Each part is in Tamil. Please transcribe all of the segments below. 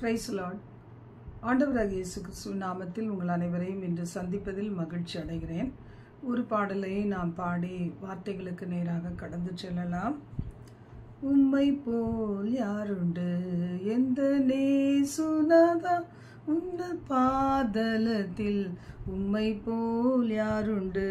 Price Lord. ஆண்டவராகிய இயேசு கிறிஸ்துவின் நாமத்தில் உங்கள் அனைவரையும் இன்று சந்திப்பதில் மகிழ்ச்சி அடைகிறேன். ஒரு பாடலை நாம் பாடி வார்த்தைகளுக்கு நேராக கடந்து செல்லலாம். உம்மை போல் யாருண்டு எந்த நேசுநாதா, உந்த பாதலத்தில் உம்மை போல் யாருண்டு.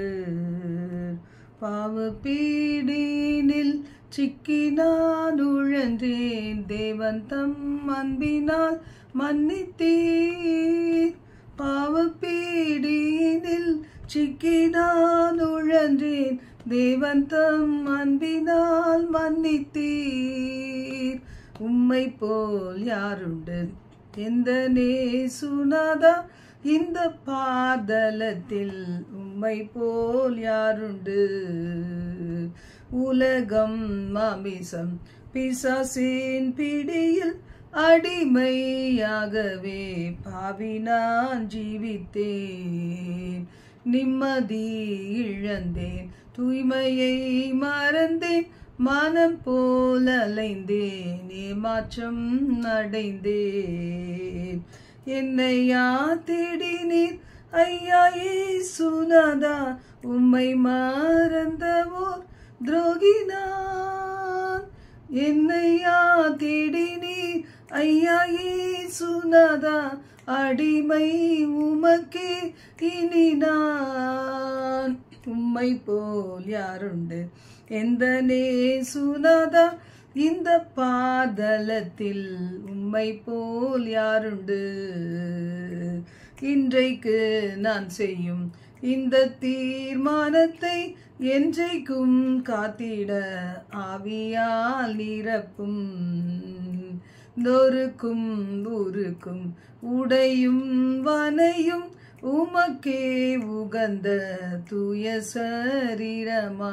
பாவ பீடினில் சிக்கி நான் உழன்றேன், தேவன் தம் அன்பினால் மன்னித்தீர். பாவ பீடினில் சிக்கி நான் உழன்றேன், தேவன் தம் அன்பினால் மன்னித்தீர். உம்மை போல் யாருண்டு எந்த நேசுநாதா, இந்த பாதலத்தில் உம்மை போல் யாருண்டு. உலகம் மாமிசம் பிசாசின் பிடியில் அடிமையாகவே பாவி நான் ஜீவித்தேன். நிம்மதி இழந்தேன், தூய்மையை மறந்தேன், மனம் போல் அலைந்தேன், ஏமாற்றம் அடைந்தேன். என்னையா தேடினீர் ஐயா இயேசுநாதா, உம்மை மறந்தவோர் துரோகினான். என்னையா தேடினீர் ஐயா இயேசுநாதா, அடிமை உமக்கே இனி நான். உம்மை போல் யாருண்டு எந்த நேசுநாதா, இந்த பாதலத்தில் உம்மை போல் யாருண்டு. இன்றைக்கு நான் செய்யும் இந்த தீர்மானத்தை என்றைக்கும் காத்திட ஆவியால் நிரப்பும். நொறுக்கும் ஊருக்கும் உடையும் வனையும் உமக்கே உகந்த தூய சரீரமாய்,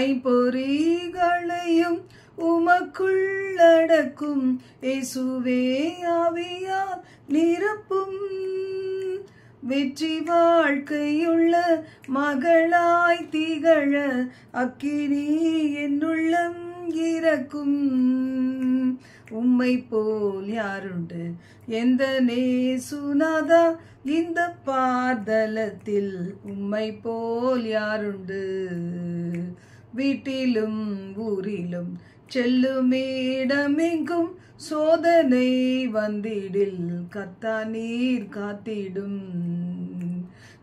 ஐம்பொறிகளையும் உமக்குள்ளடக்கும் இயேசுவே ஆவியால் நிரப்பும். வெற்றி வாழ்க்கையுள்ள மகளாய் திகழ அக்கினி என்னுள்ளம் இறக்கும். உம்மை போல் யாருண்டு எந்த நேசுநாதா, இந்த பாதலத்தில் உம்மை போல் யாருண்டு. வீட்டிலும் ஊரிலும் செல்லுமிடமெங்கும் சோதனை வந்திடில் கர்த்தா நீர் காத்திடும்.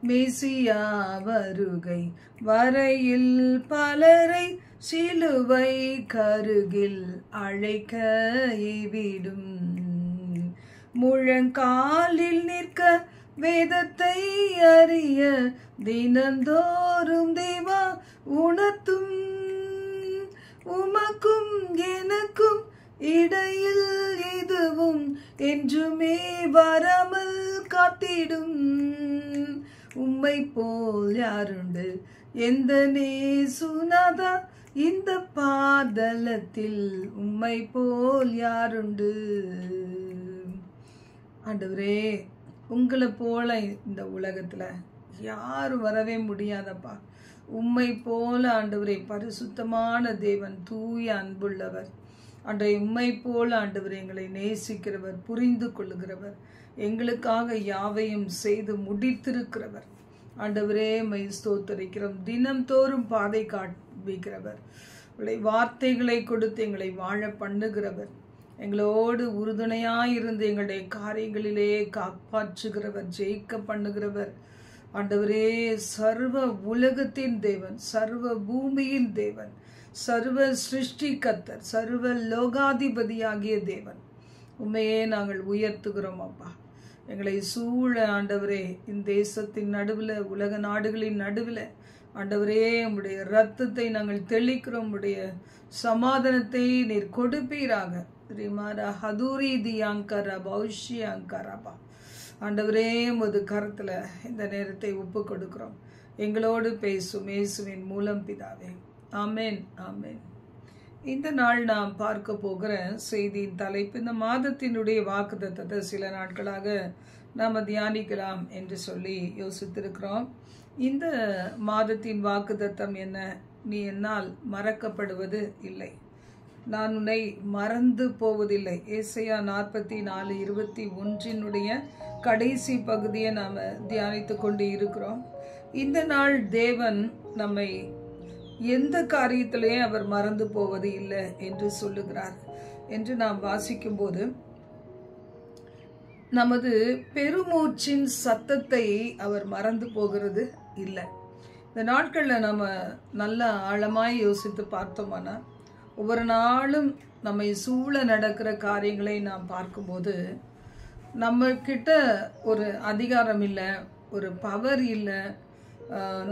மெசியா வருகை வரையில் பலரை சிலுவை கருகில் அழைக்க ஏவிடும். முழங்காலில் நிற்க வேதத்தை அறிய தினந்தோறும் தேவா உணர்த்தும். உமக்கும் எனக்கும் இடையில் எதுவும் என்றுமே வராமல் காத்திடும். உம்மை போல் யாருண்டு எந்த நேசுநாதா, இந்த பாதலத்தில் உம்மை போல் யாருண்டு. ஆண்டவரே, உங்களை போல இந்த உலகத்துல யாரும் வரவே முடியாதப்பா. உம்மை போல ஆண்டவரே பரிசுத்தமான தேவன், தூய அன்புள்ளவர். ஆண்டவரே, உம்மை போல ஆண்டவரே எங்களை நேசிக்கிறவர், புரிந்து கொள்ளுகிறவர், எங்களுக்காக யாவையும் செய்து முடித்திருக்கிறவர். ஆண்டவரே மை ஸ்தோத்தரிக்கிறோம். தினம் தோறும் பாதை காண்பிக்கிறவர், உங்களுடைய வார்த்தைகளை கொடுத்து எங்களை வாழ பண்ணுகிறவர், எங்களோடு உறுதுணையாயிருந்து எங்களுடைய காரியங்களிலே காப்பாற்றுகிறவர், ஜெயிக்க பண்ணுகிறவர். ஆண்டவரே, சர்வ உலகத்தின் தேவன், சர்வ பூமியின் தேவன், சர்வ சிருஷ்டி கர்த்தர், சர்வ லோகாதிபதியாகிய தேவன், உண்மையே நாங்கள் உயர்த்துகிறோம் அப்பா. எங்களை சூழ ஆண்டவரே இந்த தேசத்தின் நடுவில், உலக நாடுகளின் நடுவில் ஆண்டவரே உம்முடைய இரத்தத்தை நாங்கள் தெளிக்கிறோம். உம்முடைய சமாதானத்தை நீர் கொடுப்பீராக. ரிமாரா ஹதூரி தியாங்கரா பௌஷ்யாங்கரபா. ஆண்டவரே உமது கரத்தில் இந்த நேரத்தை ஒப்பு கொடுக்கிறோம். எங்களோடு பேசும் இயேசுவின் மூலம் பிதாவே, ஆமேன் ஆமேன். இந்த நாள் நாம் பார்க்க போகிற செய்தியின் தலைப்பு, இந்த மாதத்தினுடைய வாக்குத்தத்தத்தை சில நாட்களாக நாம் தியானிக்கலாம் என்று சொல்லி யோசித்திருக்கிறோம். இந்த மாதத்தின் வாக்குத்தத்தம் என்ன? நீ என்னால் மறக்கப்படுவது இல்லை. நான் உன்னை மறந்து போவதில்லை. ஏசாயா 44:21 கடைசி பகுதியை நாம் தியானித்து கொண்டு இருக்கிறோம். இந்த நாள் தேவன் நம்மை எந்த காரியத்திலேயே அவர் மறந்து போவது இல்லை என்று சொல்லுகிறார் என்று நாம் வாசிக்கும் போது, நமது பெருமூச்சின் சத்தத்தை அவர் மறந்து போகிறது இல்லை. இந்த நாட்களில் நம்ம நல்ல ஆழமாய் யோசித்து பார்த்தோம்னா, ஒவ்வொரு நாளும் நம்மை சூழ நடக்கிற காரியங்களை நாம் பார்க்கும்போது, நம்ம கிட்ட ஒரு அதிகாரம் இல்லை, ஒரு பவர் இல்லை,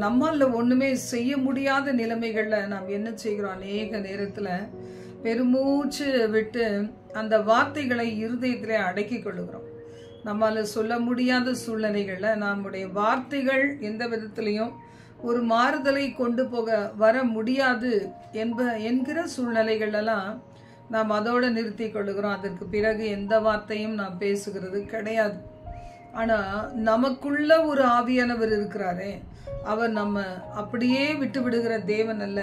நம்மால் ஒன்றுமே செய்ய முடியாத நிலைமைகளில் நாம் என்ன செய்கிறோம்? அநேக நேரத்தில் பெருமூச்சு விட்டு அந்த வார்த்தைகளை இருதயத்திலே அடக்கி கொள்ளுகிறோம். நம்மால் சொல்ல முடியாத சூழ்நிலைகளில் நம்முடைய வார்த்தைகள் எந்த விதத்திலையும் ஒரு மாறுதலை கொண்டு வர முடியாது என்கிற சூழ்நிலைகளெல்லாம் நாம் அதோடு நிறுத்தி கொள்ளுகிறோம். அதற்கு பிறகு எந்த வார்த்தையும் நாம் பேசுகிறது கிடையாது. ஆனால் நமக்குள்ள ஒரு ஆவியானவர் இருக்கிறாரே, அவர் நம்ம அப்படியே விட்டு விடுகிற தேவன் அல்ல.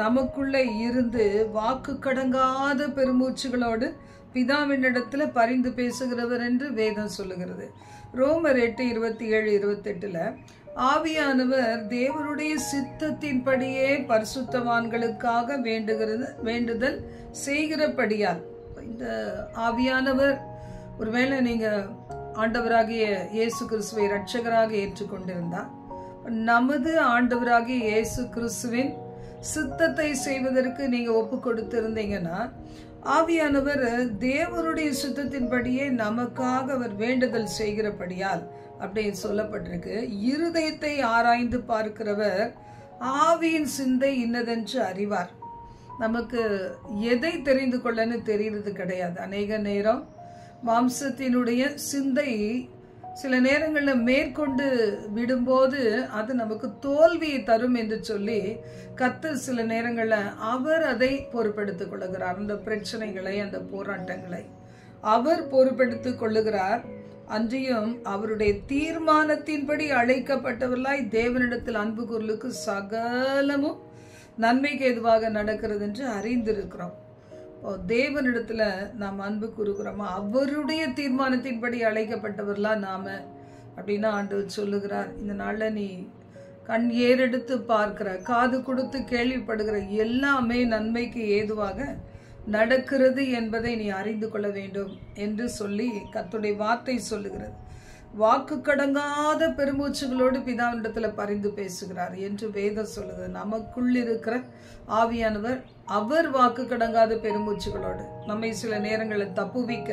நமக்குள்ள இருந்து வாக்கு கடங்காத பெருமூச்சுகளோடு பிதாவினிடத்துல பரிந்து பேசுகிறவர் என்று வேதம் சொல்லுகிறது. ரோமர் 8:27-28 ஆவியானவர் தேவனுடைய சித்தத்தின்படியே பரிசுத்தவான்களுக்காக வேண்டுதல் செய்கிறபடியால், இந்த ஆவியானவர் ஒருவேளை நீங்க ஆண்டவராகிய இயேசு கிறிஸ்துவை இரட்சகராக ஏற்றுக்கொண்டிருந்தா, நமது ஆண்டவராகிய இயேசு கிறிஸ்துவின் சித்தத்தை செய்வதற்கு நீங்க ஒப்பு கொடுத்திருந்தீங்கன்னா, ஆவியானவர் தேவனுடைய சித்தத்தின்படியே நமக்காக அவர் வேண்டுதல் செய்கிறபடியால் அப்படின்னு சொல்லப்பட்டிருக்கு. இருதயத்தை ஆராய்ந்து பார்க்கிறவர் ஆவியின் சிந்தை இன்னதென்று அறிவார். நமக்கு எதை தெரிந்து கொள்ளன்னு தெரிகிறது கிடையாது. அநேக நேரம் மாம்சத்தினுடைய சிந்தை சில நேரங்களில் மேற்கொண்டு விடும்போது அது நமக்கு தோல்வியை தரும் என்று சொல்லி கர்த்தர் சில நேரங்களில் அவர் அதை பொறுப்பெடுத்துக் கொள்ளுகிறார். அந்த பிரச்சனைகளை, அந்த போராட்டங்களை அவர் பொறுப்பெடுத்துக் கொள்ளுகிறார். அன்றியும் அவருடைய தீர்மானத்தின்படி அழைக்கப்பட்டவர்களாய் தேவனிடத்தில் அன்பு கூறலுக்கு சகலமும் நன்மைக்கு எதுவாக நடக்கிறது என்று அறிந்திருக்கிறோம். தேவனிடத்துல நாம் அன்பு கூறுகிறோமா? அவருடைய தீர்மானத்தின்படி அழைக்கப்பட்டவர்களா நாம அப்படின்னா ஆண்டவர் சொல்லுகிறார், இந்த நாள்ல நீ கண் ஏறெடுத்து பார்க்கிற, காது கொடுத்து கேள்விப்படுகிற எல்லாமே நன்மைக்கு ஏதுவாக நடக்கிறது என்பதை நீ அறிந்து கொள்ள வேண்டும் என்று சொல்லி கர்த்தருடைய வார்த்தை சொல்லுகிறது. வாக்கு கடங்காத பெருமூச்சுகளோடு பிதாவினிடத்துல பரிந்து பேசுகிறார் என்று வேதம் சொல்லுகிறது. நமக்குள் இருக்கிற ஆவியானவர் அவர் வாக்கு கடங்காத பெருமூச்சுகளோடு நம்மை சில நேரங்களில் தப்புவிக்க,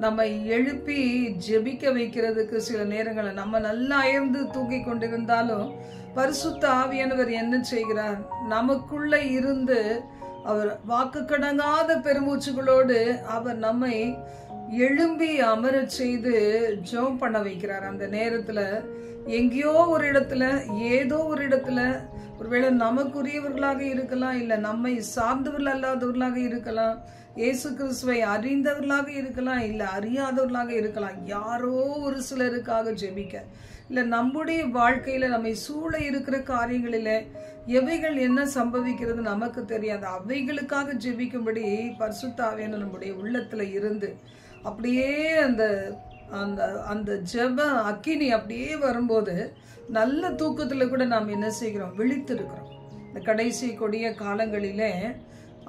நம்மை எழுப்பி ஜெபிக்க வைக்கிறதுக்கு சில நேரங்களில் நம்ம நல்லா அயர்ந்து தூங்கி கொண்டிருந்தாலும் பரிசுத்த ஆவியானவர் என்ன செய்கிறார்? நமக்குள்ள இருந்து அவர் வாக்கு கடங்காத பெருமூச்சுகளோடு அவர் நம்மை எழும்பி அமர செய்து ஜெபம் பண்ண வைக்கிறார். அந்த நேரத்துல எங்கேயோ ஒரு இடத்துல, ஏதோ ஒரு இடத்துல, ஒருவேளை நமக்குரியவர்களாக இருக்கலாம், இல்ல நம்மை சார்ந்தவர்கள் அல்லாதவர்களாக இருக்கலாம், இயேசு கிறிஸ்துவை அறிந்தவர்களாக இருக்கலாம், இல்ல அறியாதவர்களாக இருக்கலாம். யாரோ ஒரு சிலருக்காக ஜெபிக்க, இல்ல நம்முடைய வாழ்க்கையில நம்மை சூழ இருக்கிற காரியங்களில எவைகள் என்ன சம்பவிக்கிறது நமக்கு தெரியாது, அவைகளுக்காக ஜெபிக்கும்படி பரிசுத்த ஆவியானவர் நம்முடைய உள்ளத்துல இருந்து அப்படியே அந்த அந்த அந்த ஜெப அக்கினி அப்படியே வரும்போது நல்ல தூக்கத்துல கூட நாம் என்ன செய்கிறோம்? விழித்திருக்கிறோம். இந்த கடைசி கொடிய காலங்களிலே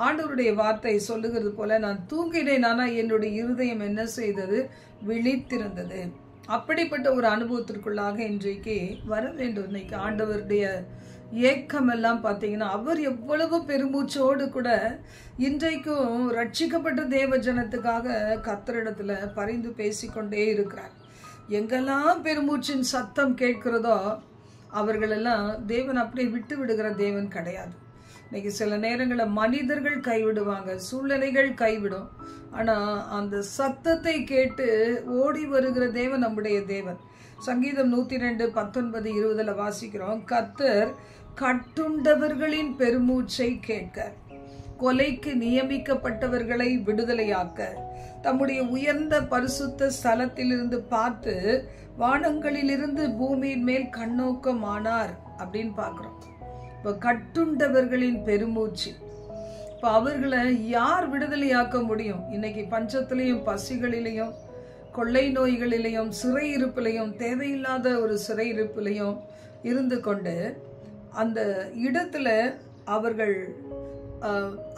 ஆண்டவருடைய வார்த்தை சொல்லுகிறது போல, நான் தூங்கினேன், ஆனா என்னுடைய இருதயம் என்ன செய்தது? விழித்திருந்தது. அப்படிப்பட்ட ஒரு அனுபவத்திற்குள்ளாக இன்றைக்கு வர வேண்டும். இன்னைக்கு ஆண்டவருடைய ஏக்கம் எல்லாம் பார்த்தீங்கன்னா, அவர் எவ்வளவு பெருமூச்சோடு கூட இன்றைக்கும் ரட்சிக்கப்பட்ட தேவ ஜனத்துக்காக கர்த்தரிடத்துல பரிந்து பேசிக்கொண்டே இருக்கிறார். எங்கெல்லாம் பெருமூச்சின் சத்தம் கேட்கிறதோ அவர்களெல்லாம் தேவன் அப்படியே விட்டு விடுகிற தேவன் கிடையாது. இன்னைக்கு சில நேரங்களில் மனிதர்கள் கைவிடுவாங்க, சூழ்நிலைகள் கைவிடும். ஆனா அந்த சத்தத்தை கேட்டு ஓடி வருகிற தேவன் நம்முடைய தேவன். சங்கீதம் 102:19-20 வாசிக்கிறோம், கர்த்தர் கட்டுண்டவர்களின் பெருமூச்சை கேட்க, கொலைக்கு நியமிக்கப்பட்டவர்களை விடுதலையாக்க, தம்முடைய உயர்ந்த பரிசுத்த ஸ்தலத்திலிருந்து பார்த்து வானங்களிலிருந்து பூமியின் மேல் கண்ணோக்கமானார் அப்படின்னு பார்க்கிறோம். இப்போ கட்டுண்டவர்களின் பெருமூச்சு. இப்போ அவர்களை யார் விடுதலையாக்க முடியும்? இன்னைக்கு பஞ்சத்திலையும் பசிகளிலையும் கொள்ளை நோய்களிலையும் சிறையிருப்பிலையும் தேவையில்லாத ஒரு சிறையிருப்பிலையும் இருந்து கொண்டு அந்த இடத்துல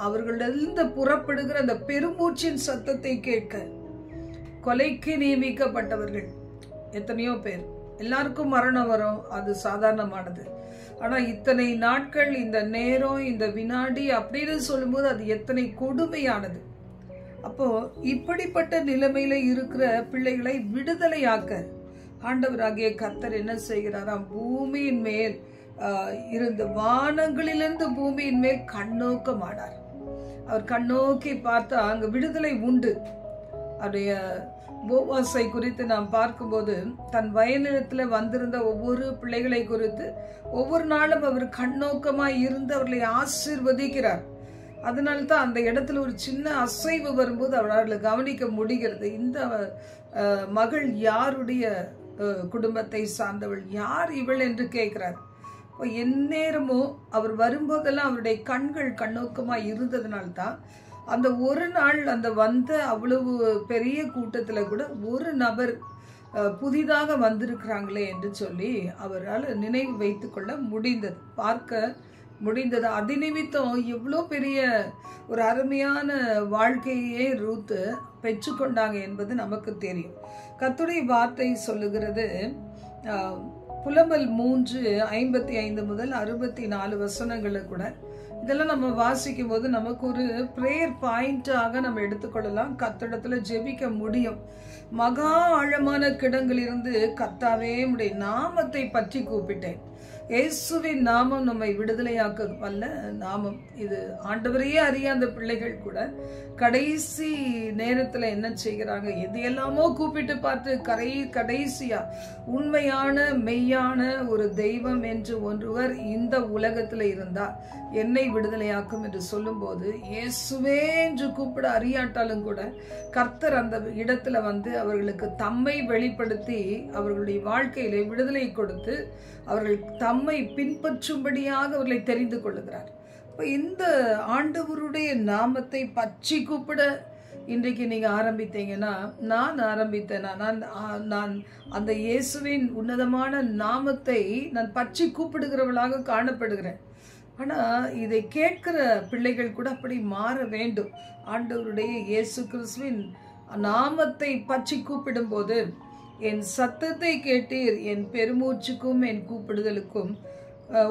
அவர்களிருந்து புறப்படுகிற அந்த பெருமூச்சின் சத்தத்தை கேட்க கொலைக்கு நியமிக்கப்பட்டவர்கள் எத்தனையோ பேர். எல்லாருக்கும் மரணம் வரும், அது சாதாரணமானது. ஆனா இத்தனை நாட்கள், இந்த நேரம், இந்த வினாடி அப்படின்னு சொல்லும்போது அது எத்தனை கொடுமையானது. அப்போ இப்படிப்பட்ட நிலைமையில இருக்கிற பிள்ளைகளை விடுதலையாக்க ஆண்டவராகிய கர்த்தர் என்ன செய்கிறாராம்? பூமியின் மேல் இருந்த வானங்களிலிருந்து பூமியின் மேல் கண்ணோக்கமானார். அவர் கண்ணோக்கி பார்த்தா அங்க விடுதலை உண்டு. அவருடைய போவாசை குறித்து நாம் பார்க்கும்போது தன் வயலினத்துல வந்திருந்த ஒவ்வொரு பிள்ளைகளை குறித்து ஒவ்வொரு நாளும் அவர் கண்ணோக்கமாய் இருந்து அவர்களை ஆசீர்வதிக்கிறார். அதனால்தான் அந்த இடத்துல ஒரு சின்ன அசைவு வரும்போது அவரால் கவனிக்க முடிகிறது. இந்த மகள் யாருடைய குடும்பத்தை சார்ந்தவள், யார் இவள் என்று கேட்கிறார். எந்நேரமோ அவர் வரும்போதெல்லாம் அவருடைய கண்கள் கண்ணோக்கமாய் இருந்ததுனால்தான் அந்த ஒரு நாள் அந்த வந்த அவ்வளவு பெரிய கூட்டத்துல கூட ஒரு நபர் புதிதாக வந்திருக்கிறாங்களே என்று சொல்லி அவரால் நினைவு வைத்து கொள்ள முடிந்தது, பார்க்க முடிந்தது. அது நிமித்தம் எவ்வளோ பெரிய ஒரு அருமையான வாழ்க்கையே ரூத்து பெற்றுக்கொண்டாங்க என்பது நமக்கு தெரியும். கர்த்தருடைய வார்த்தை சொல்லுகிறது, புலம்பல் 3:55 முதல் 64 வசனங்களை கூட இதெல்லாம் நம்ம வாசிக்கும் போது நமக்கு ஒரு பிரேயர் பாயிண்டாக நம்ம எடுத்துக்கொள்ளலாம். கர்த்தரிடத்துல ஜெபிக்க முடியும். மகா ஆழமான கிடங்கிலிருந்து கர்த்தாவே உம்முடைய நாமத்தை பற்றி கூப்பிட்டேன். இயேசுவின் நாமம் நம்மை விடுதலையாக்க வல்ல நாமம். இது ஆண்டவரையே அறியாத பிள்ளைகள் கூட கடைசி நேரத்துல என்ன செய்கிறாங்க? எதையெல்லாமோ கூப்பிட்டு பார்த்து கடைசியா உண்மையான மெய்யான ஒரு தெய்வம் என்று ஒருவர் இந்த உலகத்துல இருந்தா என்னை விடுதலையாக்கும் என்று சொல்லும் போது இயேசுவே என்று கூப்பிட அறியாட்டாலும் கூட கர்த்தர் அந்த இடத்துல வந்து அவர்களுக்கு தம்மை வெளிப்படுத்தி அவர்களுடைய வாழ்க்கையிலே விடுதலை கொடுத்து அவர்கள் தம்மை பின்பற்றும்படியாக அவர்களை தெரிந்து கொள்ளுகிறார். இந்த ஆண்டவருடைய நாமத்தை பற்றி கூப்பிட இன்றைக்கு நீங்க ஆரம்பித்தீங்கன்னா, நான் ஆரம்பித்தேனா, நான் அந்த இயேசுவின் உன்னதமான நாமத்தை நான் பற்றி கூப்பிடுகிறவளாக காணப்படுகிறேன். ஆனா இதை கேட்கிற பிள்ளைகள் கூட அப்படி மாற வேண்டும். ஆண்டவருடைய இயேசு கிறிஸ்துவின் நாமத்தை பற்றி கூப்பிடும் போது, என் சத்தத்தை கேட்டீர், என் பெருமூச்சுக்கும் என் கூப்பிடுதலுக்கும்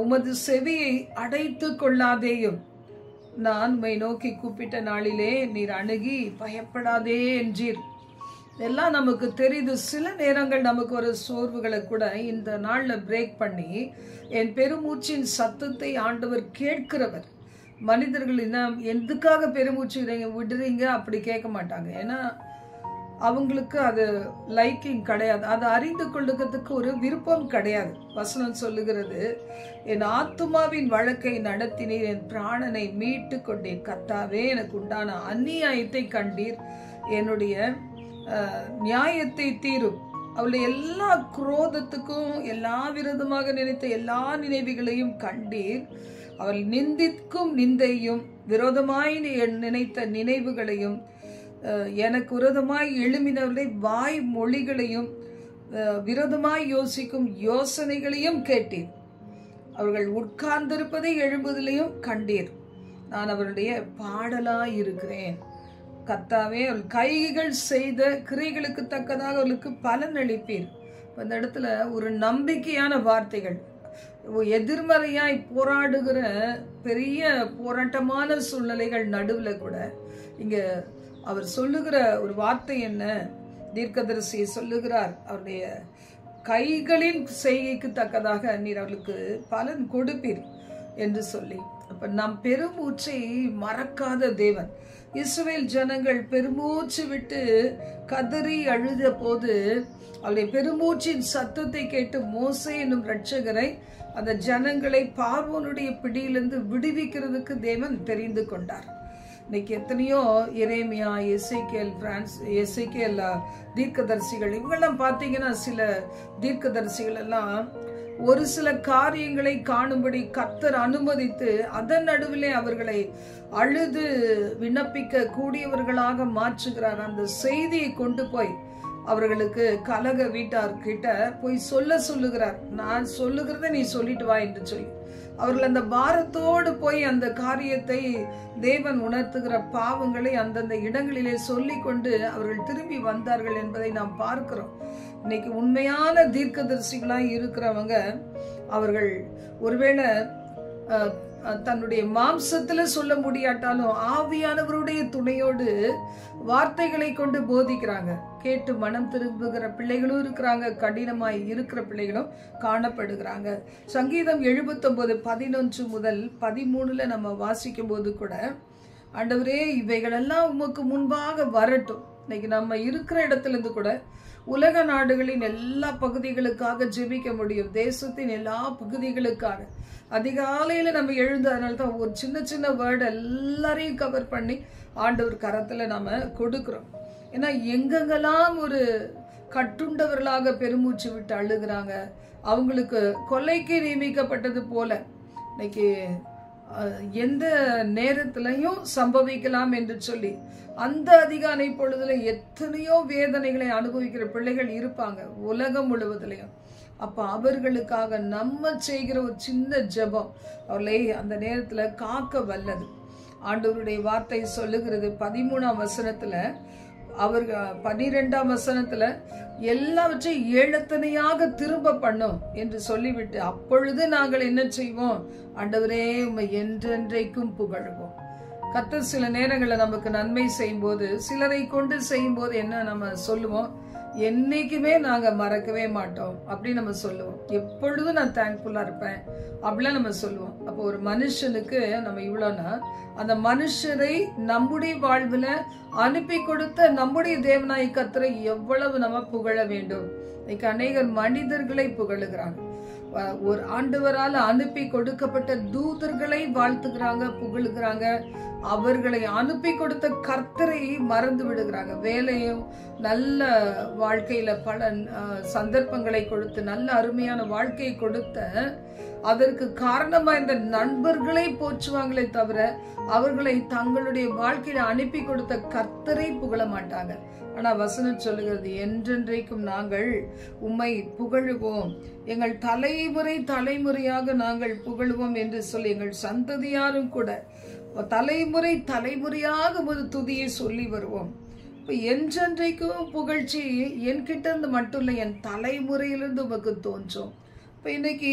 உமது செவியை அடைத்து கொள்ளாதேயும். நான் உம்மை நோக்கி கூப்பிட்ட நாளிலே நீர் அணுகி பயப்படாதே என்றீர். எல்லாம் நமக்கு தெரியுது. சில நேரங்கள் நமக்கு ஒரு சோர்வுகளை கூட இந்த நாள்ல பிரேக் பண்ணி என் பெருமூச்சின் சத்தத்தை ஆண்டவர் கேட்கிறவர். மனிதர்கள் என்ன எதுக்காக பெருமூச்சு விடுறீங்க அப்படி கேட்க மாட்டாங்க. ஏன்னா அவங்களுக்கு அது லைக்கிங் கிடையாது, அதை அறிந்து கொள்ளுகிறதுக்கு ஒரு விருப்பம் கிடையாது. வசனம் சொல்லுகிறது, என் ஆத்துமாவின் வழக்கை நடத்தினீர், என் பிராணனை மீட்டு கொண்டீர். கர்த்தாவே எனக்கு உண்டான அநியாயத்தை கண்டீர், என்னுடைய நியாயத்தை தீரும். அவளுடைய எல்லா குரோதத்துக்கும் எல்லா விரோதமாக நினைத்த எல்லா நினைவுகளையும் கண்டீர். அவள் நிந்திக்கும் நிந்தையும் விரோதமாய் நினைத்த நினைவுகளையும் எனக்கு விரோதமாய் எழும்பினவர்களை வாய் மொழிகளையும் விரோதமாய் யோசிக்கும் யோசனைகளையும் கேட்டீர். அவர்கள் உட்கார்ந்திருப்பதை எழும்புதலையும் கண்டீர். நான் அவருடைய பாடலாய் இருக்கிறேன். கர்த்தாவே அவள் கைகள் செய்த கிரியைகளுக்கு தக்கதாக அவளுக்கு பலன் அளிப்பீர். இந்த இடத்துல ஒரு நம்பிக்கையான வார்த்தைகள். எதிர்மறையாய் போராடுகிற பெரிய போராட்டமான சூழ்நிலைகள் நடுவுல கூட இங்க அவர் சொல்லுகிற ஒரு வார்த்தை என்ன? தீர்க்கதரிசி சொல்லுகிறார், அவருடைய கைகளின் செய்கைக்கு தக்கதாக நீர் அவளுக்கு பலன் கொடுப்பீர் என்று சொல்லி. அப்ப நம் பெருமூச்சை மறக்காத தேவன். இஸ்ரவேல் ஜனங்கள் பெருமூச்சு விட்டு கதறி அழுத போது அவருடைய பெருமூச்சின் சத்தத்தை கேட்டு மோசே என்னும் இரட்சகரை அந்த ஜனங்களை பார்வோனுடைய பிடியிலிருந்து விடுவிக்கிறதுக்கு தேவன் தெரிந்து கொண்டார். இன்னைக்கு எத்தனையோ எரேமியா, எசேக்கியேல் தீர்க்கதரிசிகள், இவங்கெல்லாம் பார்த்தீங்கன்னா சில தீர்க்கதரிசிகள் எல்லாம் ஒரு சில காரியங்களை காணும்படி கர்த்தர் அனுமதித்து அதன் நடுவிலே அவர்களை அழுது விண்ணப்பிக்க கூடியவர்களாக மாற்றுகிறார். அந்த செய்தியை கொண்டு போய் அவர்களுக்கு கலக வீட்டார்கிட்ட போய் சொல்லுகிறார். நான் சொல்லுகிறத நீ சொல்லிட்டு வா என்று சொல்லி அவர்கள் அந்த பாரத்தோடு போய் அந்த காரியத்தை தேவன் உணர்த்துகிற பாவங்களை அந்தந்த இடங்களிலே சொல்லி கொண்டு அவர்கள் திரும்பி வந்தார்கள் என்பதை நாம் பார்க்கிறோம். இன்னைக்கு உண்மையான தீர்க்கதரிசிகளாய் இருக்கிறவங்க அவர்கள் ஒருவேளை தன்னுடைய மாம்சத்துல சொல்ல முடியாட்டாலும் ஆவியானவருடைய துணையோடு வார்த்தைகளை கொண்டு போதிக்கிறாங்க. கேட்டு மனம் திரும்புகிற பிள்ளைகளும் இருக்கிறாங்க, கடினமாய் இருக்கிற பிள்ளைகளும் காணப்படுகிறாங்க. சங்கீதம் 79:11 முதல் 13 நம்ம வாசிக்கும் போது கூட, ஆண்டவரே இவைகளெல்லாம் உமக்கு முன்பாக வரட்டும். இன்னைக்கு நம்ம இருக்கிற இடத்துல இருந்து கூட உலக நாடுகளின் எல்லா பகுதிகளுக்காக ஜெபிக்க முடியும், தேசத்தின் எல்லா பகுதிகளுக்காக. அதிகாலையில நம்ம எழுந்ததுனால தான் ஒரு சின்ன சின்ன வேர்டு எல்லாரையும் கவர் பண்ணி ஆண்டவர் கரத்துல நம்ம கொடுக்கிறோம். ஏன்னா எங்கெங்கெல்லாம் ஒரு கட்டுண்டவர்களாக பெருமூச்சு விட்டு அழுகிறாங்க, அவங்களுக்கு கொலைக்கு நியமிக்கப்பட்டது போல இன்னைக்கு எந்த நேரத்திலையும் சம்பவிக்கலாம் என்று சொல்லி அந்த அதிகாலை பொழுதுல எத்தனையோ வேதனைகளை அனுபவிக்கிற பிள்ளைகள் இருப்பாங்க உலகம் முழுவதிலையும். அப்ப அவர்களுக்காக நம்ம செய்கிற ஒரு சின்ன ஜெபம் அவர்களை அந்த நேரத்துல காக்க வல்லது. ஆண்டவருடைய வார்த்தை சொல்லுகிறது 13ஆம் வசனத்துல, அவர் 12ஆம் வசனத்துல எல்லாவற்றையும் ஏழத்தனையாக திரும்ப பண்ணும் என்று சொல்லிவிட்டு, அப்பொழுது நாங்கள் என்ன செய்வோம், ஆண்டவரே உம்மை என்றென்றைக்கும் புகழ்வோம். கர்த்தர் சில நேரங்களில் நமக்கு நன்மை செய்யும் போது, சிலரை கொண்டு செய்யும் போது என்ன நம்ம சொல்லுவோம், என்னைக்குமே நாங்க மறக்கவே மாட்டோம் அப்படின்னு நம்ம சொல்லுவோம். எப்பொழுதும் நான் தேங்க்ஃபுல்லா இருப்பேன் அப்படிலாம் நம்ம சொல்லுவோம். அப்போ ஒரு மனுஷனுக்கு நம்ம இவ்வளோன்னா அந்த மனுஷரை நம்முடைய வாழ்வுல அனுப்பி கொடுத்த நம்முடைய தேவனாய் கர்த்தரை எவ்வளவு நம்ம புகழ வேண்டும். இன்னைக்கு அநேகர் மனிதர்களை புகழுகிறாங்க, ஒரு ஆண்டவரால் அனுப்பி கொடுக்கப்பட்ட தூதர்களை வாழ்த்துக்கிறாங்க, புகழுகிறாங்க. அவர்களை அனுப்பி கொடுத்த கர்த்தரை மறந்து விடுகிறாங்க. வேலையும் நல்ல வாழ்க்கையில பல சந்தர்ப்பங்களை கொடுத்து நல்ல அருமையான வாழ்க்கையை கொடுத்த அதற்கு காரணமா இந்த நண்பர்களை போற்றுவாங்களே தவிர அவர்களை தங்களுடைய வாழ்க்கையில அனுப்பி கொடுத்த கர்த்தரை புகழ மாட்டாங்க. ஆனா வசனம் சொல்லுகிறது, என்றென்றைக்கும் நாங்கள் உம்மை புகழுவோம், எங்கள் தலைமுறை தலைமுறையாக நாங்கள் புகழுவோம் என்று சொல்லி எங்கள் சந்ததியாரும் கூட தலைமுறை தலைமுறையாக ஒரு துதியை சொல்லி வருவோம். இப்ப என்றென்றைக்கும் புகழ்ச்சி என்கிட்ட இருந்து மட்டும் இல்லை, என் தலைமுறையிலிருந்து உமக்கு தோன்றும். இப்ப இன்னைக்கு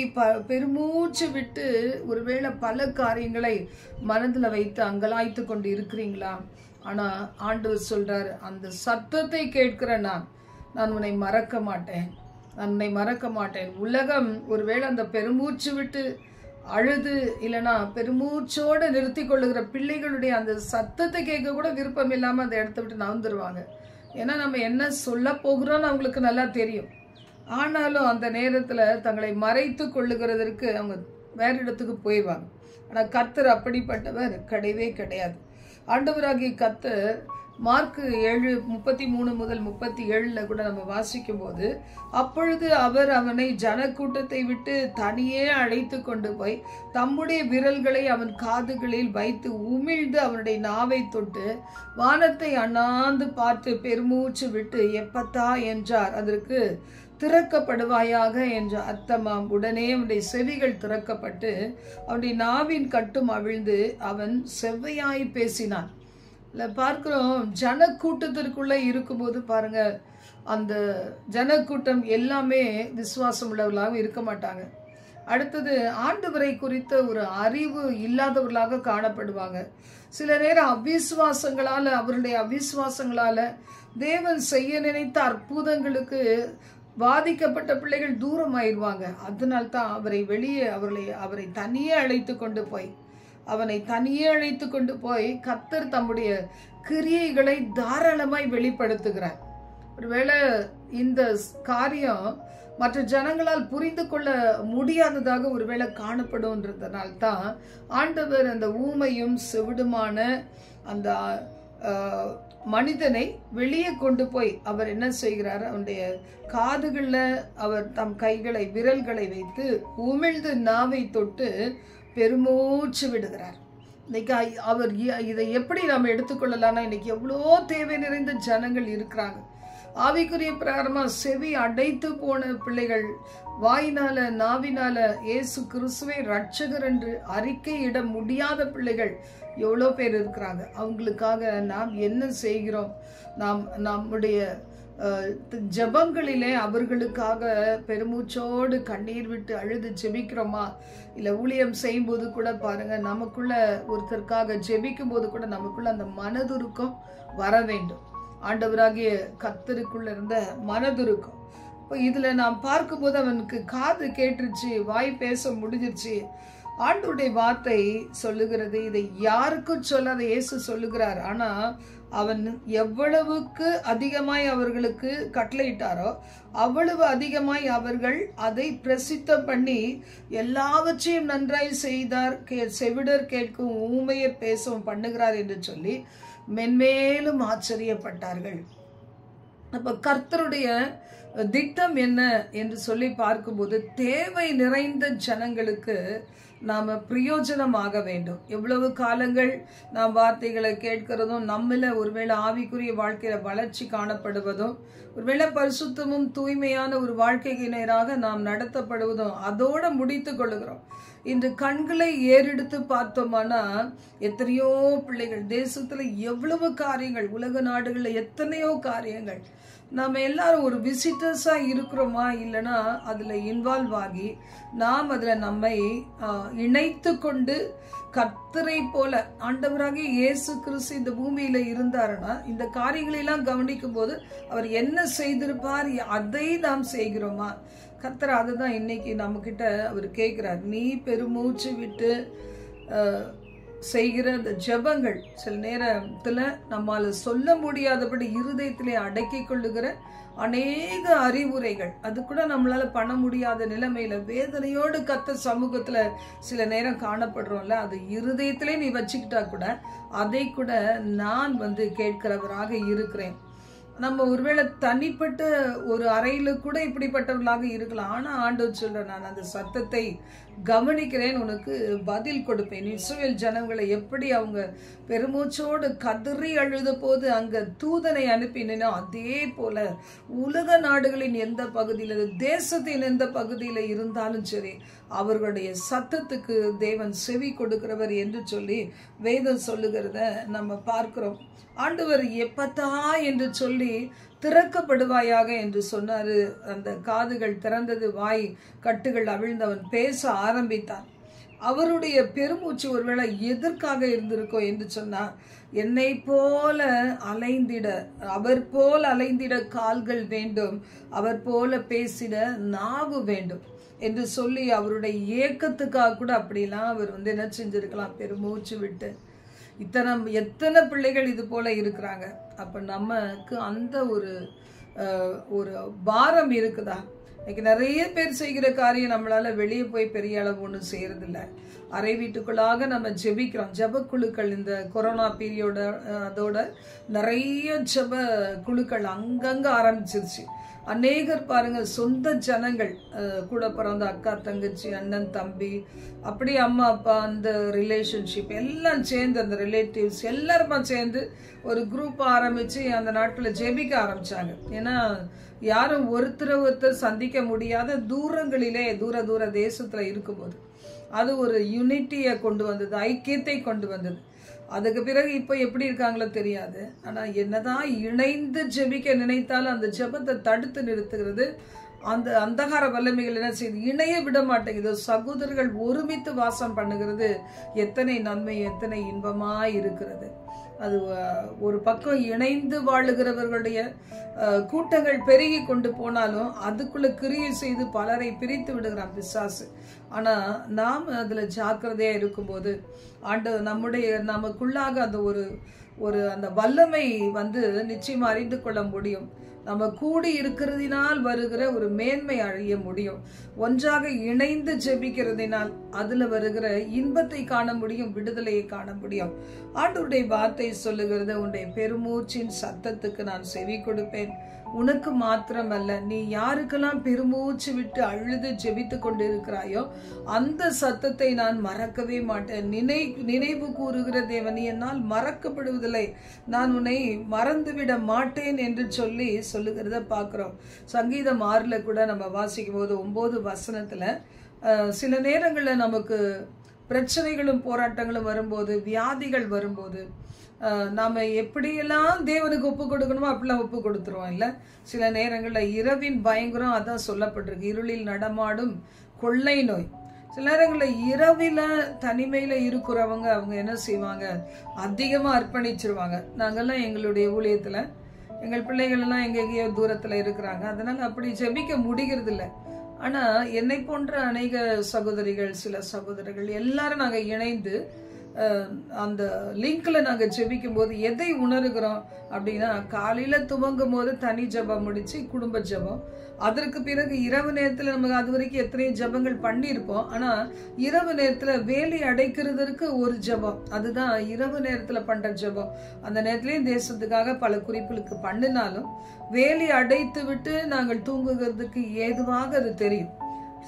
பெருமூச்சு விட்டு ஒருவேளை பல காரியங்களை மனதுல வைத்து அங்கலாய்த்து கொண்டு இருக்கிறீங்களா? ஆனா ஆண்டவர் சொல்றாரு, அந்த சத்தத்தை கேட்கிற நான் உன்னை மறக்க மாட்டேன், நான் உன்னை மறக்க மாட்டேன். உலகம் ஒருவேளை அந்த பெருமூச்சு விட்டு அழுது இல்லைன்னா பெருமூச்சோடு நிறுத்தி கொள்ளுகிற பிள்ளைகளுடைய அந்த சத்தத்தை கேட்க கூட விருப்பம் இல்லாம அந்த இடத்த விட்டு நகர்ந்துருவாங்க. ஏன்னா நம்ம என்ன சொல்ல போகிறோம்னு அவங்களுக்கு நல்லா தெரியும். ஆனாலும் அந்த நேரத்துல தங்களை மறைத்து கொள்ளுகிறதற்கு அவங்க வேற இடத்துக்கு போயிடுவாங்க. ஆனா கர்த்தர் அப்படிப்பட்டவர் கிடையவே கிடையாது. ஆண்டவராகிய கர்த்தர் மார்க் 7:33 முதல் 37 கூட நம்ம வாசிக்கும் போது, அப்பொழுது அவர் அவனை ஜனக்கூட்டத்தை விட்டு தனியே அழைத்து கொண்டு போய் தம்முடைய விரல்களை அவன் காதுகளில் வைத்து உமிழ்ந்து அவனுடைய நாவை தொட்டு வானத்தை அண்ணாந்து பார்த்து பெருமூச்சு விட்டு எப்பத்தா என்றார். அதற்கு திறக்கப்படுவாயாக என்ற அர்த்தமாம். உடனே அவனுடைய செவிகள் திறக்கப்பட்டு அவனுடைய நாவின் கட்டும் அவிழ்ந்து அவன் செவ்வையாய் பேசினான். பார்க்கிறோம், ஜனக்கூட்டத்திற்குள்ள இருக்கும்போது பாருங்க, அந்த ஜனக்கூட்டம் எல்லாமே விசுவாசம் உள்ளவர்களாக இருக்க மாட்டாங்க. அடுத்தது ஆண்டவரை குறித்த ஒரு அறிவு இல்லாதவர்களாக காணப்படுவாங்க. சில நேரம் அவருடைய அவிசுவாசங்களால தேவன் செய்ய நினைத்த அற்புதங்களுக்கு பாதிக்கப்பட்ட பிள்ளைகள் தூரம் ஆயிடுவாங்க. அதனால்தான் அவரை தனியே அழைத்து கொண்டு போய் கர்த்தர் தம்முடைய கிரியைகளை தாராளமாய் வெளிப்படுத்துகிறார். ஒருவேளை இந்த காரியம் மற்ற ஜனங்களால் புரிந்து கொள்ள முடியாததாக ஒருவேளை காணப்படும்ன்றதுனால்தான் ஆண்டவர் அந்த ஊமையும் செவிடுமான அந்த மனிதனை வெளியே கொண்டு போய் அவர் என்ன செய்கிறார், அவனுடைய காதுகள்ல அவர் தம் கைகளை விரல்களை வைத்து உமிழ்ந்து நாவை தொட்டு பெருமூச்சு விடுகிறார். இன்னைக்கு அவர் இதை எப்படி நாம் எடுத்துக்கொள்ளலாம்னா, இன்னைக்கு எவ்வளோ தேவை நிறைந்த ஜனங்கள் இருக்கிறாங்க. ஆவிக்குரிய பிரகாரமா செவி அடைத்து போன பிள்ளைகள், வாயினால நாவினால இயேசு கிறிஸ்துவை ரட்சகர் என்று அறிக்கையிட முடியாத பிள்ளைகள் எவ்வளோ பேர் இருக்கிறாங்க. அவங்களுக்காக நாம் என்ன செய்கிறோம்? நம்முடைய ஜபங்களிலே அவர்களுக்காக பெருமூச்சோடு கண்ணீர் விட்டு அழுது ஜெபிக்கிறோமா? இல்லை ஊழியம் செய்யும் போது கூட பாருங்க, நமக்குள்ள ஒருத்தருக்காக ஜெபிக்கும் போது கூட நமக்குள்ள அந்த மனதுருக்கம் வர வேண்டும். ஆண்டவராகிய கர்த்தருக்குள்ள இருந்த மனதுருக்கம். இப்போ இதுல நாம் பார்க்கும்போது அவனுக்கு காது கேட்டுருச்சு, வாய் பேச முடிஞ்சிருச்சு. ஆண்டவருடைய வார்த்தை சொல்லுகிறது, இதை யாருக்கும் சொல்லாத இயேசு சொல்லுகிறார். ஆனா அவன் எவ்வளவுக்கு அதிகமாய் அவர்களுக்கு கட்டளையிட்டாரோ அவ்வளவு அதிகமாய் அவர்கள் அதை பிரசித்தம் பண்ணி எல்லாவற்றையும் நன்றாய் செய்தார். செவிடர் கேட்கும், ஊமையர் பேசவும் பண்ணுகிறார் என்று சொல்லி மென்மேலும் ஆச்சரியப்பட்டார்கள். அப்ப கர்த்தருடைய திட்டம் என்ன என்று சொல்லி பார்க்கும்போது, தேவை நிறைந்த ஜனங்களுக்கு நாம பிரயோஜனமாக வேண்டும். எவ்வளவு காலங்கள் நாம் வார்த்தைகளை கேட்கிறதும், நம்மள ஒருவேளை ஆவிக்குரிய வாழ்க்கையில வளர்ச்சி காணப்படுவதும், ஒருவேளை பரிசுத்தமும் தூய்மையான ஒரு வாழ்க்கைக்கு நேராக நாம் நடத்தப்படுவதும் அதோட முடித்து கொள்ளுகிறோம். இன்று கண்களை ஏறெடுத்து பார்த்தோம்னா எத்தனையோ பிள்ளைகள், தேசத்துல எவ்வளவு காரியங்கள், உலக நாடுகள்ல எத்தனையோ காரியங்கள், நாம் எல்லாரும் ஒரு விசிட்டர்ஸா இருக்கிறோமா? இல்லைன்னா அதுல இன்வால்வ் ஆகி நாம் அதுல நம்மை இணைத்து கொண்டு கர்த்தரை போல ஆண்டவராகிய இயேசு கிறிஸ்து இந்த பூமியில இருந்தாருன்னா இந்த காரியங்களெல்லாம் கவனிக்கும் போது அவர் என்ன செய்திருப்பார், அதை நாம் செய்கிறோமா? கர்த்தர் அதுதான் இன்னைக்கு நம்ம கிட்ட அவர் கேட்கிறார். நீ பெருமூச்சு விட்டு செய்கிற அந்த ஜெபங்கள் சில நேரத்துல நம்மால சொல்ல முடியாதபடி இருதயத்திலே அடக்கி கொள்ளுகிற அநேக அறிவுரைகள், அது கூட நம்மளால பண்ண முடியாத நிலைமையில வேதனையோடு கர்த்தர் சமூகத்துல சில நேரம் காணப்படுறோம்ல, அது இருதயத்திலே நீ வச்சுக்கிட்டா கூட அதை கூட நான் கேட்கிறவராக இருக்கிறேன். நம்ம ஒருவேளை தனிப்பட்ட ஒரு அறையில கூட இப்படிப்பட்டவர்களாக இருக்கலாம். ஆனா ஆண்டவர் சொல்ற, நான் அந்த சத்தத்தை கவனிக்கிறேன், உனக்கு பதில் கொடுப்பேன். இஸ்ரவேல் ஜனங்களை எப்படி அவங்க பெருமூச்சோடு கதறி அழுத போது அங்க தூதனை அனுப்பினோ, அதே போல உலக நாடுகளின் எந்த பகுதியில, தேசத்தின் எந்த பகுதியில இருந்தாலும் சரி, அவர்களுடைய சத்தத்துக்கு தேவன் செவி கொடுக்கிறவர் என்று சொல்லி வேதம் சொல்லுகிறத நம்ம பார்க்கிறோம். ஆண்டவர் எப்பத்தா என்று சொல்லி திறக்கப்படுவாயாக என்று சொன்னாரு. அந்த காதுகள் திறந்தது, வாய் கட்டுகள் அவிழ்ந்தவன் பேச ஆரம்பித்தான். அவருடைய பெருமூச்சு ஒருவேளை எதற்காக இருந்திருக்கோ என்று சொன்னா, என்னை போல அலைந்திட, அவர் போல் அலைந்திட கால்கள் வேண்டும், அவர் போல பேசிட நாவு வேண்டும் என்று சொல்லி அவருடைய ஏக்கத்துக்காக கூட அப்படிலாம் அவர் என்ன செஞ்சிருக்கலாம், பெருமூச்சு விட்டு. எத்தனை பிள்ளைகள் இது போல இருக்கிறாங்க. அப்ப நமக்கு அந்த ஒரு பாரம் இருக்குதா? இன்னைக்கு நிறைய பேர் செய்கிற காரியம் நம்மளால வெளியே போய் பெரிய அளவு ஒன்றும் செய்யறது இல்லை. அறை வீட்டுக்குள்ளாக நம்ம ஜெபிக்கிறோம். ஜெப குழுக்கள் இந்த கொரோனா பீரியட அதோட நிறைய ஜெப குழுக்கள் அங்கங்க ஆரம்பிச்சிருச்சு. அநேகர் பாருங்க, சொந்த ஜனங்கள், கூட பிறந்த அக்கா தங்கச்சி அண்ணன் தம்பி, அப்படி அம்மா அப்பா, அந்த ரிலேஷன்ஷிப் எல்லாம் சேர்ந்து, அந்த ரிலேட்டிவ்ஸ் எல்லாருமா சேர்ந்து ஒரு குரூப் ஆரம்பிச்சு அந்த நாட்களில் ஜெபிக்க ஆரம்பிச்சாங்க. ஏன்னா யாரும் ஒருத்தர் சந்திக்க முடியாத தூரங்களிலே, தூர தேசத்துல இருக்கும்போது அது ஒரு யூனிட்டியை கொண்டு வந்தது, ஐக்கியத்தை கொண்டு வந்தது. அதுக்கு பிறகு இப்போ எப்படி இருக்காங்களோ தெரியாது. ஆனா என்னதான் இணைந்து ஜெபிக்க நினைத்தாலும் அந்த ஜெபத்தை தடுத்து நிறுத்துகிறது அந்த அந்தகார வல்லமைகள். என்ன செய்யுது? இணைய விட மாட்டேங்குது. சகோதரர்கள் ஒருமித்து வாசம் பண்ணுகிறது எத்தனை நன்மை, எத்தனை இன்பமா இருக்கிறது. அது ஒரு பக்கம் இணைந்து வாழுகிறவர்களுடைய கூட்டங்கள் பெருகி கொண்டு போனாலும் அதுக்குள்ள கிரியை செய்து பலரை பிரித்து விடுகிறான் பிசாசு. ஆனா நாம் அதுல ஜாக்கிரதையா இருக்கும்போது நமக்குள்ளாக அந்த அந்த வல்லமை நிச்சயமா அறிந்து கொள்ள முடியும். நம்ம கூடி இருக்கிறதினால் வருகிற ஒரு மேன்மை அழிய முடியும். ஒன்றாக இணைந்து ஜெபிக்கிறதினால் அதுல வருகிற இன்பத்தை காண முடியும், விடுதலையை காண முடியும். ஆண்டவருடைய வார்த்தை சொல்லுகிறது, உன்னுடைய பெருமூச்சின் சத்தத்துக்கு நான் செவி கொடுப்பேன். உனக்கு மாத்திரமல்ல, நீ யாருக்கெல்லாம் பெருமூச்சு விட்டு அழுது ஜெபித்து கொண்டு இருக்கிறாயோ அந்த சத்தத்தை நான் மறக்கவே மாட்டேன். நினைவு கூறுகிற தேவன், நீ என்னால் மறக்கப்படுவதில்லை, நான் உன்னை மறந்துவிட மாட்டேன் என்று சொல்லுகிறத பார்க்கிறோம். சங்கீதம் 6 கூட நம்ம வாசிக்கும் போது 9 வசனத்துல சில நேரங்களில் நமக்கு பிரச்சனைகளும் போராட்டங்களும் வரும்போது, வியாதிகள் வரும்போது நாம எப்படியெல்லாம் தேவனுக்கு ஒப்பு கொடுக்கணுமோ அப்படிலாம் ஒப்பு கொடுத்துருவோம் இல்ல. சில நேரங்களில் இரவின் பயங்கரம் அதான் சொல்லப்பட்டிருக்கு, இருளில் நடமாடும் கொள்ளை நோய். சில நேரங்களில் இரவில தனிமையில இருக்கிறவங்க அவங்க என்ன செய்வாங்க, அதிகமா அர்ப்பணிச்சிருவாங்க. நாங்கெல்லாம் எங்களுடைய ஊழியத்துல எங்கள் பிள்ளைகள் எல்லாம் எங்கெங்கயோ தூரத்துல இருக்கிறாங்க, அதனால அப்படி ஜெபிக்க முடிகிறது இல்லை. ஆனா என்னை போன்ற அநேக சகோதரிகள், சில சகோதரர்கள் எல்லாரும் நாங்க இணைந்து அந்த லிங்க்ல நாங்க ஜெபிக்கும் போது எதை உணர்கிறோம் அப்படின்னா, காலையில துவங்கும் போது தனி ஜெபம் முடிச்சு குடும்ப ஜெபம், அதற்கு பிறகு இரவு நேரத்துல நமக்கு அது வரைக்கும் எத்தனையோ ஜெபங்கள் பண்ணியிருப்போம். ஆனா இரவு நேரத்துல வேலி அடைக்கிறதுக்கு ஒரு ஜெபம், அதுதான் இரவு நேரத்துல பண்ற ஜெபம். அந்த நேரத்திலேயும் தேசத்துக்காக பல குறிப்புகளுக்கு பண்ணினாலும் வேலி அடைத்து விட்டு நாங்கள் தூங்குகிறதுக்கு ஏதுவாக அது தெரியும்.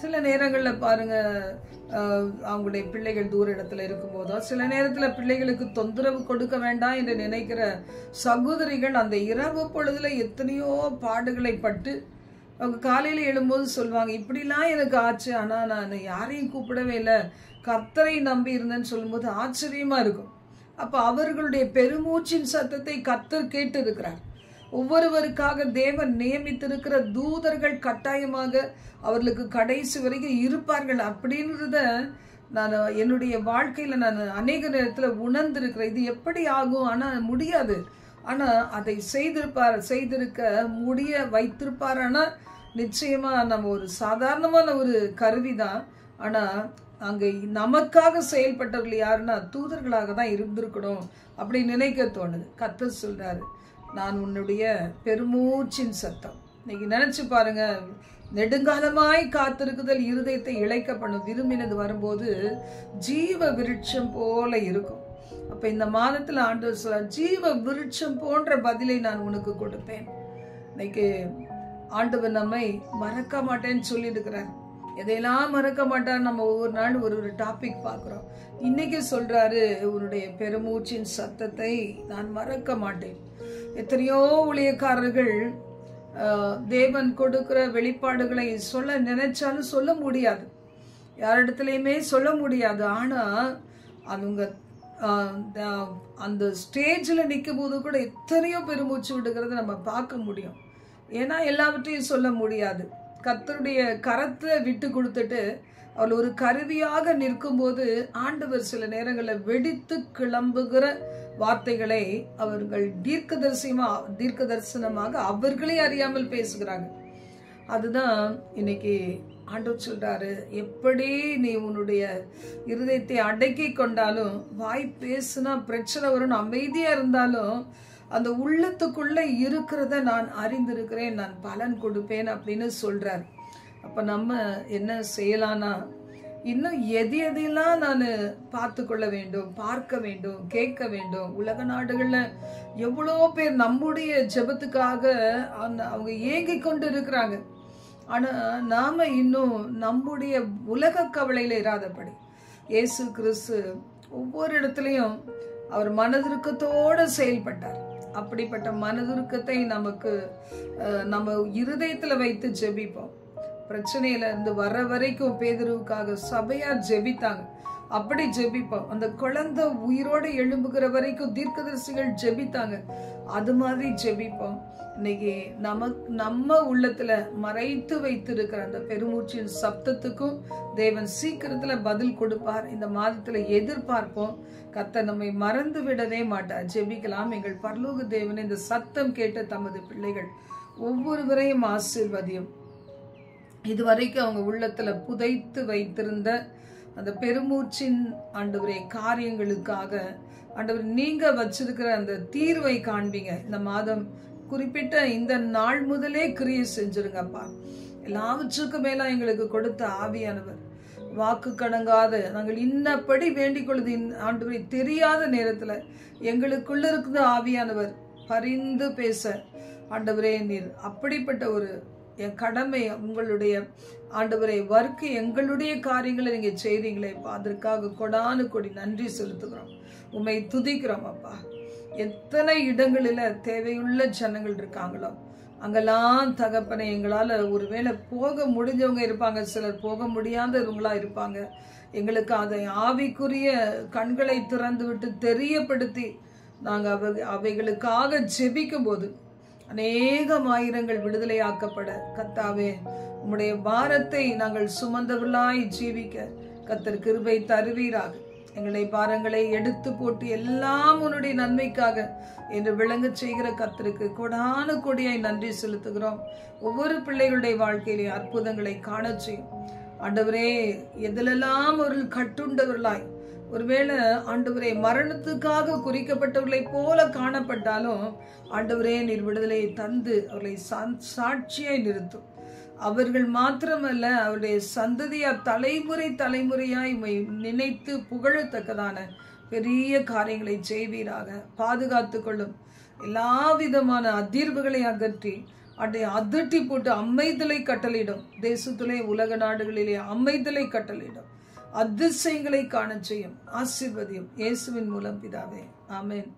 சில நேரங்களில் பாருங்க, அவங்களுடைய பிள்ளைகள் தூர இடத்துல இருக்கும் போதோ, சில நேரத்துல பிள்ளைகளுக்கு தொந்தரவு கொடுக்க வேண்டாம் என்று நினைக்கிற சகோதரிகள் அந்த இரவு பொழுதுல எத்தனையோ பாடுகளை பட்டு அவங்க காலையில எழும்போது சொல்லுவாங்க, இப்படிலாம் எனக்கு ஆச்சு, ஆனா நான் யாரையும் கூப்பிடவே இல்லை, கர்த்தரை நம்பி இருந்தேன்னு சொல்லும்போது ஆச்சரியமா இருக்கும். அப்ப அவர்களுடைய பெருமூச்சின் சத்தத்தை கர்த்தர் கேட்டு இருக்கிறார். ஒவ்வொருவருக்காக தேவன் நியமித்திருக்கிற தூதர்கள் கட்டாயமாக அவர்களுக்கு கடைசி வரைக்கும் இருப்பார்கள் அப்படின்றத நான் என்னுடைய வாழ்க்கையில நான் அநேக நேரத்துல உணர்ந்திருக்கிறேன். இது எப்படி ஆகும், ஆனா முடியாது, ஆனா அதை செய்திருக்க முடிய வைத்திருப்பார். ஆனா நிச்சயமா நம்ம ஒரு சாதாரணமான ஒரு கருவிதான். ஆனா அங்க நமக்காக செயல்பட்டவர்கள் யாருன்னா தூதர்களாக தான் இருந்திருக்கணும் அப்படி நினைக்க தோணுது. கர்த்தர் சொல்றாரு, நான் உன்னுடைய பெருமூச்சின் சத்தம். இன்னைக்கு நினைச்சு பாருங்க, நெடுங்காலமாய் காத்திருக்குதல் இருதயத்தை இழைக்க பண்ணும், விரும்பினது வரும்போது ஜீவ விருட்சம் போல இருக்கும். அப்ப இந்த மாதத்துல ஆண்டவர் சொல்றார், ஜீவ விருட்சம் போன்ற பதிலை நான் உனக்கு கொடுப்பேன். இன்னைக்கு ஆண்டவர் நம்மை மறக்க மாட்டேன்னு சொல்லி இருக்கிறார். எதையெல்லாம் மறக்க மாட்டார். நம்ம ஒவ்வொரு நாள் ஒரு டாபிக் பார்க்கிறோம். இன்னைக்கு சொல்றாரு, உன்னுடைய பெருமூச்சின் சத்தத்தை நான் மறக்க மாட்டேன். எத்தனையோ ஊழியக்காரர்கள் தேவன் கொடுக்கிற வெளிப்பாடுகளை சொல்ல நினைச்சாலும் சொல்ல முடியாது, யாரிடத்துலையுமே சொல்ல முடியாது. ஆனா அவங்க அந்த ஸ்டேஜில் நிற்கும் போது கூட எத்தனையோ பெருமூச்சு விடுகிறத நம்ம பார்க்க முடியும். ஏன்னா எல்லாவற்றையும் சொல்ல முடியாது. கர்த்தருடைய கரத்துல விட்டு கொடுத்துட்டு அவள் ஒரு கருவியாக நிற்கும் போது ஆண்டவர் சில நேரங்களில் வெடித்து கிளம்புகிற வார்த்தைகளை அவர்கள் தீர்க்க தரிசனமாக அவர்களே அறியாமல் பேசுகிறாங்க. அதுதான் இன்னைக்கு ஆண்டவர் சொல்றாரு, எப்படி நீ உன்னுடைய இருதயத்தை அடக்கி கொண்டாலும், வாய் பேசுனா பிரச்சனை வரும், அமைதியா இருந்தாலும் அந்த உள்ளத்துக்குள்ள இருக்கிறத நான் அறிந்திருக்கிறேன், நான் பலன் கொடுப்பேன் அப்படின்னு சொல்றாரு. அப்ப நம்ம என்ன செய்யலாம்னா, இன்னும் எதையெல்லாம் நான் பார்த்து கொள்ள வேண்டும், பார்க்க வேண்டும், கேட்க வேண்டும். உலக நாடுகள்ல எவ்வளோ பேர் நம்முடைய ஜெபத்துக்காக அவங்க ஏங்கி கொண்டு இருக்கிறாங்க. ஆனா நாம இன்னும் நம்முடைய உலக கவலையில இராதபடி, இயேசு கிறிஸ்து ஒவ்வொரு இடத்துலையும் அவர் மனதுருக்கத்தோடு செயல்பட்டார். அப்படிப்பட்ட மனதுருக்கத்தை நம்ம இருதயத்துல வைத்து ஜெபிப்போம். பிரச்சனையில இருந்து வர வரைக்கும் பேதுருவுக்காக சபையா ஜெபித்தாங்க. அப்படி ஜெபிப்போம். அந்த குழந்தை உயிரோடு எழும்புகிற வரைக்கும் தீர்க்கதரிசிகள் ஜெபித்தாங்க. அது மாதிரி ஜெபிப்போம். இன்னைக்கு நம்ம உள்ளத்துல மறைத்து வைத்திருக்கிற அந்த பெருமூச்சின் சப்தத்துக்கும் தேவன் சீக்கிரத்துல பதில் கொடுப்பார். இந்த மாதத்துல எதிர்பார்ப்போம். கர்த்தர் நம்மை மறந்து விடவே மாட்டார். ஜெபிக்கலாம். எங்கள் பரலோக தேவன், இந்த சத்தம் கேட்ட தமது பிள்ளைகள் ஒவ்வொருவரையும் ஆசீர்வதியும். இதுவரைக்கும் அவங்க உள்ளத்துல புதைத்து வைத்திருந்த அந்த பெருமூச்சின் ஆண்டவரே காரியங்களுக்காக ஆண்டவர் நீங்க வச்சிருக்கிற அந்த தீர்வை காண்பீங்க. இந்த மாதம் குறிப்பிட்ட இந்த நாள் முதலே கிரியை செஞ்சிருங்கப்பா. எல்லாவற்றுக்கும் மேல எங்களுக்கு கொடுத்த ஆவியானவர் வாக்கு கடங்காத நாங்கள் இன்னபடி வேண்டிக் கொள்வது ஆண்டவரை தெரியாத நேரத்துல எங்களுக்குள்ள இருக்கிற ஆவியானவர் பரிந்து பேச ஆண்டவரே நீர் அப்படிப்பட்ட ஒரு என் கடமை உங்களுடைய ஆண்டவரை வர்க்கு எங்களுடைய காரியங்களை நீங்க செய்றீங்களேப்பா. அதற்காக கொடானு கொடி நன்றி செலுத்துகிறோம். உம்மை துதிக்கிறோம் அப்பா. எத்தனை இடங்களில தேவையுள்ள ஜனங்கள் இருக்காங்களோ அங்கெல்லாம் தகப்பனை எங்களால ஒருவேளை போக முடிஞ்சவங்க இருப்பாங்க, சிலர் போக முடியாதவங்களா இருப்பாங்க. எங்களுக்கு அதை ஆவிக்குரிய கண்களை திறந்து விட்டு தெரியப்படுத்தி நாங்க அவைகளுக்காக ஜெபிக்கும் போது அநேகம் ஆயிரங்கள் விடுதலையாக்கப்பட கர்த்தாவே உம்முடைய பாரத்தை நாங்கள் சுமந்தவர்களாய் ஜீவிக்க கர்த்தர் கிருபை தருவீராக. எங்களை பாரங்களை எடுத்து போட்டு எல்லாம் உன்னுடைய நன்மைக்காக என்று விளங்க செய்கிற கர்த்தருக்கு கொடானு கொடியாய் நன்றி செலுத்துகிறோம். ஒவ்வொரு பிள்ளைகளுடைய வாழ்க்கையிலே அற்புதங்களை காண செய்யும் ஆண்டவரே. எதிலெல்லாம் அவர்கள் கட்டுண்டவர்களாய் ஒருவேளை ஆண்டவரே மரணத்துக்காக குறிக்கப்பட்டவர்களை போல காணப்பட்டாலும் ஆண்டவரே நீர் விடுதலையை தந்து அவர்களை சாட்சியாய் நிறுத்தும். அவர்கள் மாத்திரமல்ல, அவருடைய சந்ததியார் தலைமுறை தலைமுறையாய் நினைத்து புகழத்தக்கதான பெரிய காரியங்களை செய்வீராக. பாதுகாத்து கொள்ளும். எல்லா விதமான அதிர்வுகளை அகற்றி அதட்டி போட்டு அமைதலை கட்டளையிடும். தேசத்திலே உலக நாடுகளிலே அமைதலை கட்டளையிடும். அதிசயங்களை காண செய்யும். ஆசீர்வதியும். இயேசுவின் மூலம் பிதாவே, ஆமென்.